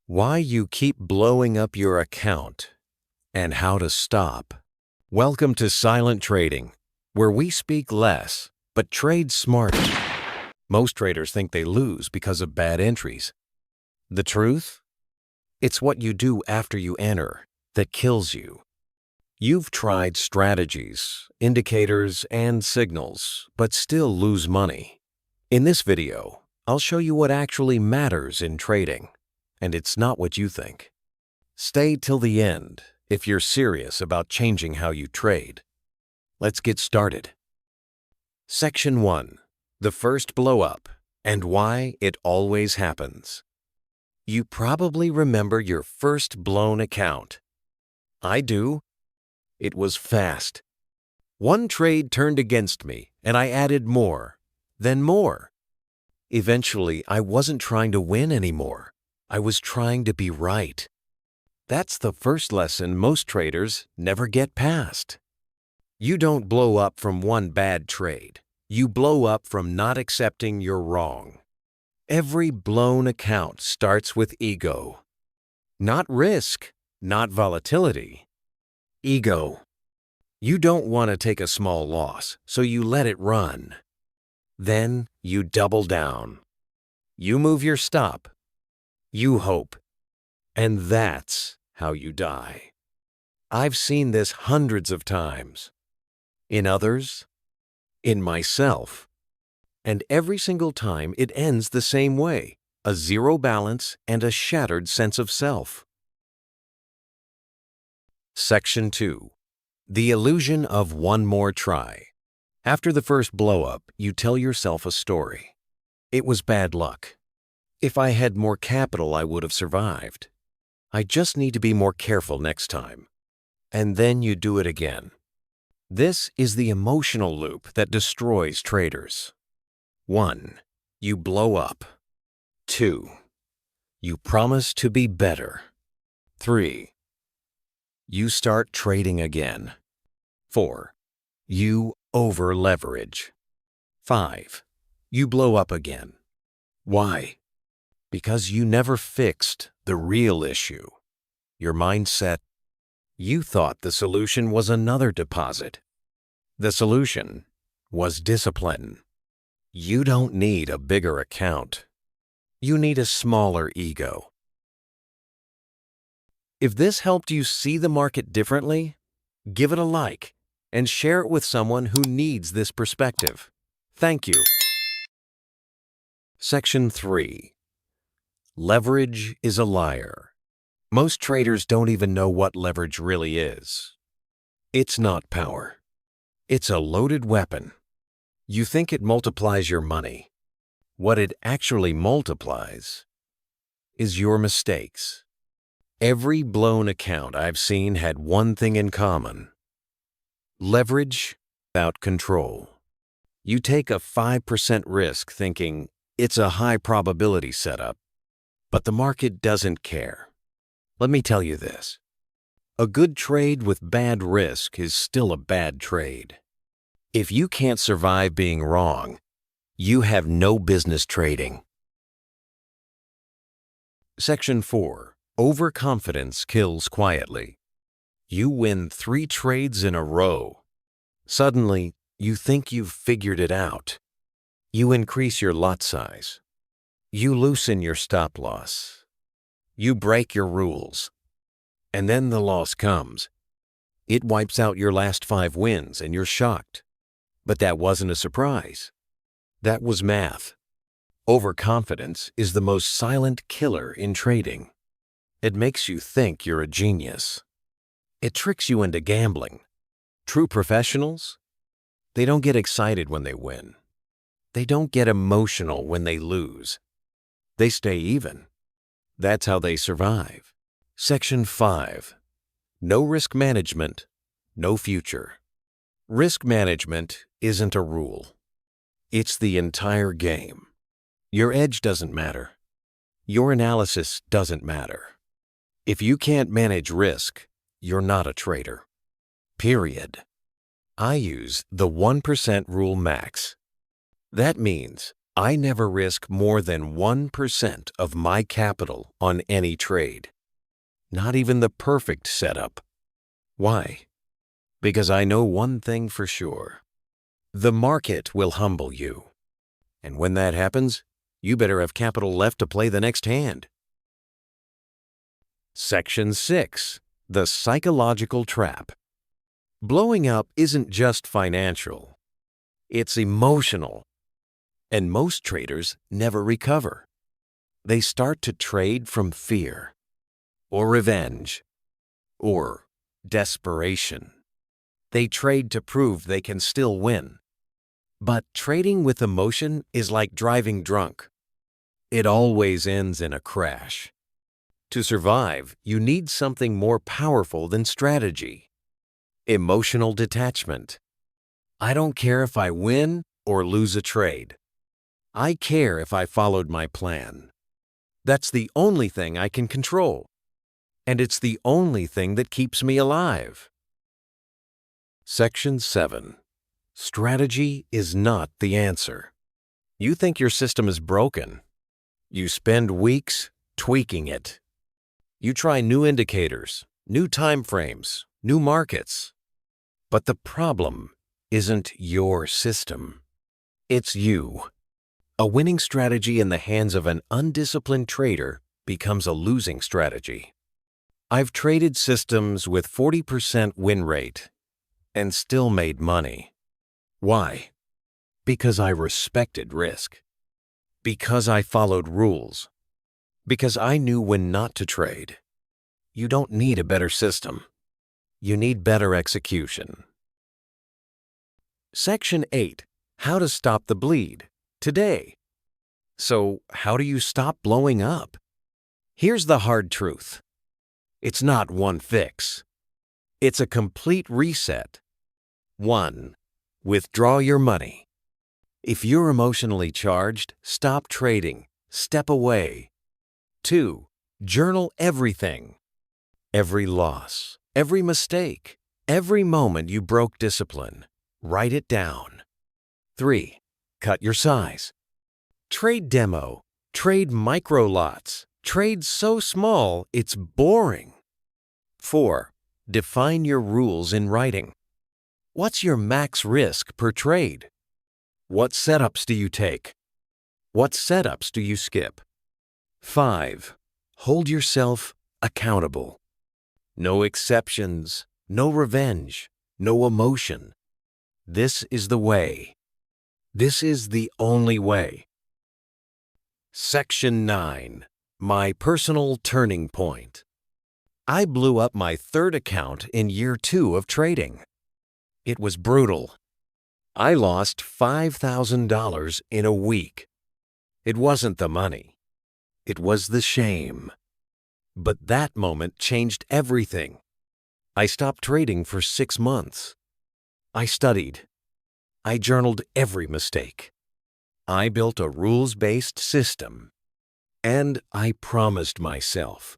Why you keep blowing up your account and how to stop. Welcome to Silent Trading, where we speak less but trade smarter. Most traders think they lose because of bad entries. The truth? It's what you do after you enter that kills you. You've tried strategies, indicators, and signals, but still lose money. In this video, I'll show you what actually matters in trading, and it's not what you think. Stay till the end if you're serious about changing how you trade. Let's get started. Section 1. The first blow-up and why it always happens. You probably remember your first blown account. I do. It was fast. One trade turned against me, and I added more, then more. Eventually, I wasn't trying to win anymore. I was trying to be right. That's the first lesson most traders never get past. You don't blow up from one bad trade. You blow up from not accepting you're wrong. Every blown account starts with ego. Not risk, not volatility. Ego. You don't want to take a small loss, so you let it run. Then you double down. You move your stop. You hope. And that's how you die. I've seen this hundreds of times. In others, in myself. And every single time it ends the same way, a zero balance and a shattered sense of self. Section 2. The illusion of one more try. After the first blow-up, you tell yourself a story. It was bad luck. If I had more capital, I would have survived. I just need to be more careful next time. And then you do it again. This is the emotional loop that destroys traders. 1. You blow up. 2. You promise to be better. 3. You start trading again. 4. You over-leverage. 5. You blow up again. Why? Because you never fixed the real issue. Your mindset. You thought the solution was another deposit. The solution was discipline. You don't need a bigger account. You need a smaller ego. If this helped you see the market differently, give it a like and share it with someone who needs this perspective. Thank you. Section 3. Leverage is a liar. Most traders don't even know what leverage really is. It's not power. It's a loaded weapon. You think it multiplies your money. What it actually multiplies is your mistakes. Every blown account I've seen had one thing in common. Leverage without control. You take a 5% risk thinking it's a high probability setup, but the market doesn't care. Let me tell you this. A good trade with bad risk is still a bad trade. If you can't survive being wrong, you have no business trading. Section 4. Overconfidence kills quietly. You win 3 trades in a row. Suddenly, you think you've figured it out. You increase your lot size. You loosen your stop loss. You break your rules. And then the loss comes. It wipes out your last 5 wins and you're shocked. But that wasn't a surprise. That was math. Overconfidence is the most silent killer in trading. It makes you think you're a genius. It tricks you into gambling. True professionals? They don't get excited when they win. They don't get emotional when they lose. They stay even. That's how they survive. Section 5. No risk management, no future. Risk management isn't a rule. It's the entire game. Your edge doesn't matter. Your analysis doesn't matter. If you can't manage risk, you're not a trader. Period. I use the 1% rule max. That means I never risk more than 1% of my capital on any trade. Not even the perfect setup. Why? Because I know one thing for sure. The market will humble you. And when that happens, you better have capital left to play the next hand. Section 6. The Psychological Trap. Blowing up isn't just financial. It's emotional. And most traders never recover. They start to trade from fear, or revenge, or desperation. They trade to prove they can still win. But trading with emotion is like driving drunk. It always ends in a crash. To survive, you need something more powerful than strategy. Emotional detachment. I don't care if I win or lose a trade. I care if I followed my plan. That's the only thing I can control. And it's the only thing that keeps me alive. Section 7. Strategy is not the answer. You think your system is broken. You spend weeks tweaking it. You try new indicators, new time frames, new markets. But the problem isn't your system. It's you. A winning strategy in the hands of an undisciplined trader becomes a losing strategy. I've traded systems with 40% win rate and still made money. Why? Because I respected risk. Because I followed rules. Because I knew when not to trade. You don't need a better system. You need better execution. Section 8. How to stop the bleed. Today. So, how do you stop blowing up? Here's the hard truth. It's not one fix. It's a complete reset. 1. Withdraw your money. If you're emotionally charged, stop trading. Step away. 2. Journal everything. Every loss, every mistake, every moment you broke discipline. Write it down. 3. Cut your size. Trade demo. Trade micro lots. Trade so small it's boring. 4. Define your rules in writing. What's your max risk per trade? What setups do you take? What setups do you skip? 5. Hold yourself accountable. No exceptions, no revenge, no emotion. This is the way. This is the only way. Section 9. My personal turning point. I blew up my third account in year 2 of trading. It was brutal. I lost $5,000 in a week. It wasn't the money. It was the shame. But that moment changed everything. I stopped trading for 6 months. I studied. I journaled every mistake. I built a rules-based system. And I promised myself,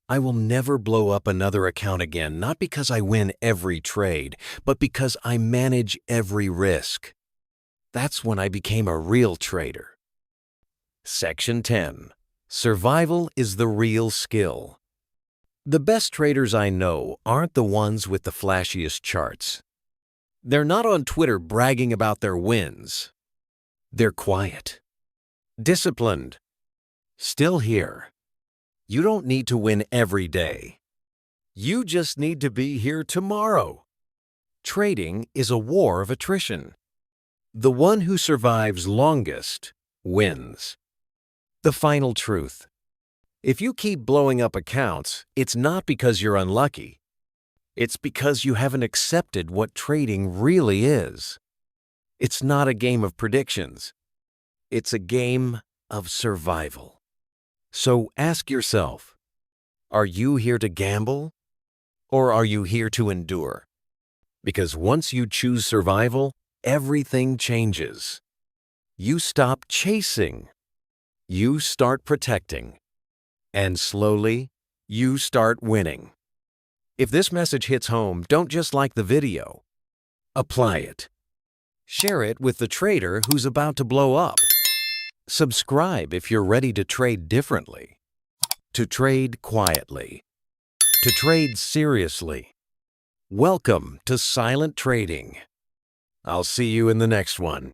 I will never blow up another account again, not because I win every trade, but because I manage every risk. That's when I became a real trader. Section 10. Survival is the real skill. The best traders I know aren't the ones with the flashiest charts. They're not on Twitter bragging about their wins. They're quiet, disciplined, still here. You don't need to win every day. You just need to be here tomorrow. Trading is a war of attrition. The one who survives longest wins. The final truth. If you keep blowing up accounts, it's not because you're unlucky. It's because you haven't accepted what trading really is. It's not a game of predictions. It's a game of survival. So ask yourself, are you here to gamble or are you here to endure? Because once you choose survival, everything changes. You stop chasing. You start protecting. And slowly, you start winning. If this message hits home, don't just like the video. Apply it. Share it with the trader who's about to blow up. Subscribe if you're ready to trade differently, to trade quietly, to trade seriously. Welcome to Silent Trading. I'll see you in the next one.